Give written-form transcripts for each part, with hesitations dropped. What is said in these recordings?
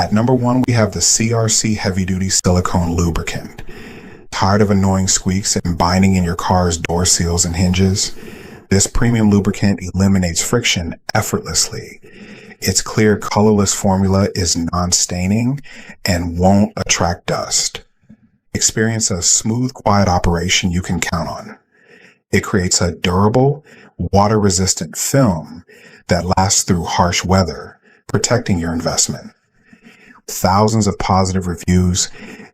At number 1, we have the CRC Heavy Duty Silicone Lubricant. Tired of annoying squeaks and binding in your car's door seals and hinges? This premium lubricant eliminates friction effortlessly. Its clear, colorless formula is non-staining and won't attract dust. Experience a smooth, quiet operation you can count on. It creates a durable, water-resistant film that lasts through harsh weather, protecting your investment. Thousands of positive reviews,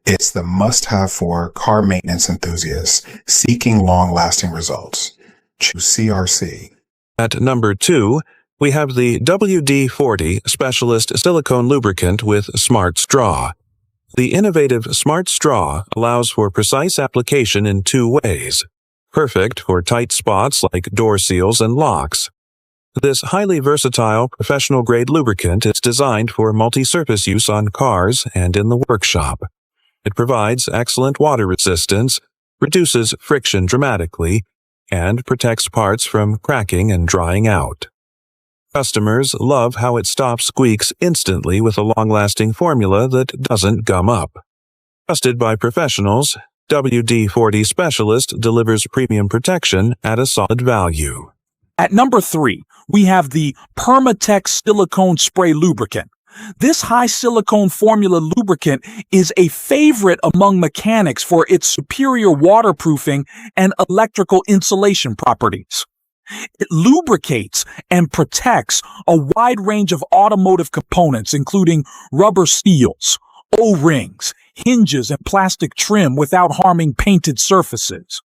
it's the must-have for car maintenance enthusiasts seeking long-lasting results. Choose CRC. At number 2, we have the WD-40 Specialist Silicone Lubricant with Smart Straw. The innovative Smart Straw allows for precise application in 2 ways. Perfect for tight spots like door seals and locks. This highly versatile, professional-grade lubricant is designed for multi-surface use on cars and in the workshop. It provides excellent water resistance, reduces friction dramatically, and protects parts from cracking and drying out. Customers love how it stops squeaks instantly with a long-lasting formula that doesn't gum up. Trusted by professionals, WD-40 Specialist delivers premium protection at a solid value. At number 3, we have the Permatex Silicone Spray Lubricant. This high silicone formula lubricant is a favorite among mechanics for its superior waterproofing and electrical insulation properties. It lubricates and protects a wide range of automotive components, including rubber seals, O-rings, hinges, and plastic trim without harming painted surfaces.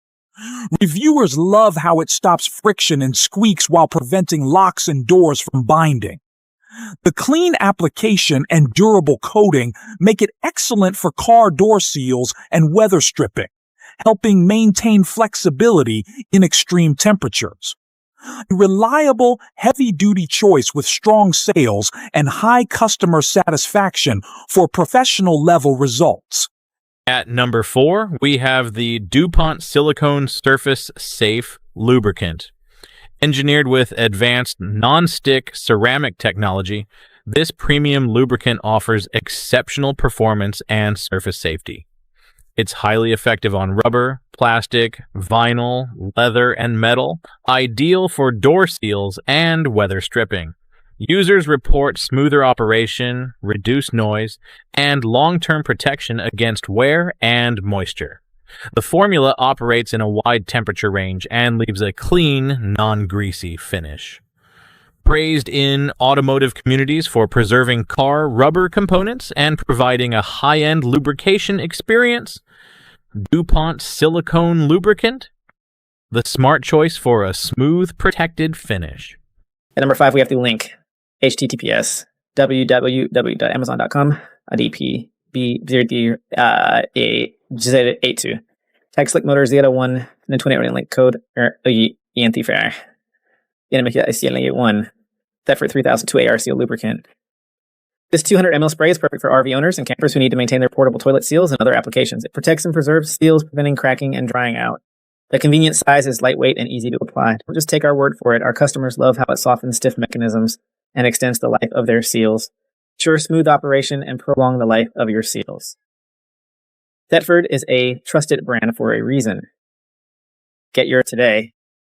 Reviewers love how it stops friction and squeaks while preventing locks and doors from binding. The clean application and durable coating make it excellent for car door seals and weather stripping, helping maintain flexibility in extreme temperatures. A reliable, heavy-duty choice with strong sales and high customer satisfaction for professional-level results. At number 4, we have the DuPont Silicone Surface Safe Lubricant. Engineered with advanced non-stick ceramic technology, this premium lubricant offers exceptional performance and surface safety. It's highly effective on rubber, plastic, vinyl, leather, and metal, ideal for door seals and weather stripping. Users report smoother operation, reduced noise, and long-term protection against wear and moisture. The formula operates in a wide temperature range and leaves a clean, non-greasy finish. Praised in automotive communities for preserving car rubber components and providing a high-end lubrication experience, DuPont Silicone Lubricant, the smart choice for a smooth, protected finish. At number 5, we have the link, https www.amazon.com, ADP B0D82. Tag Slick Motor Z1 and 28 link code ENT4. ICL1. Thetford 3002 ARC lubricant. This 200 ml spray is perfect for RV owners and campers who need to maintain their portable toilet seals and other applications. It protects and preserves seals, preventing cracking and drying out. The convenient size is lightweight and easy to apply. Don't just take our word for it. Our customers love how it softens stiff mechanisms and extends the life of their seals. Ensure smooth operation and prolong the life of your seals. Thetford is a trusted brand for a reason. Get yours today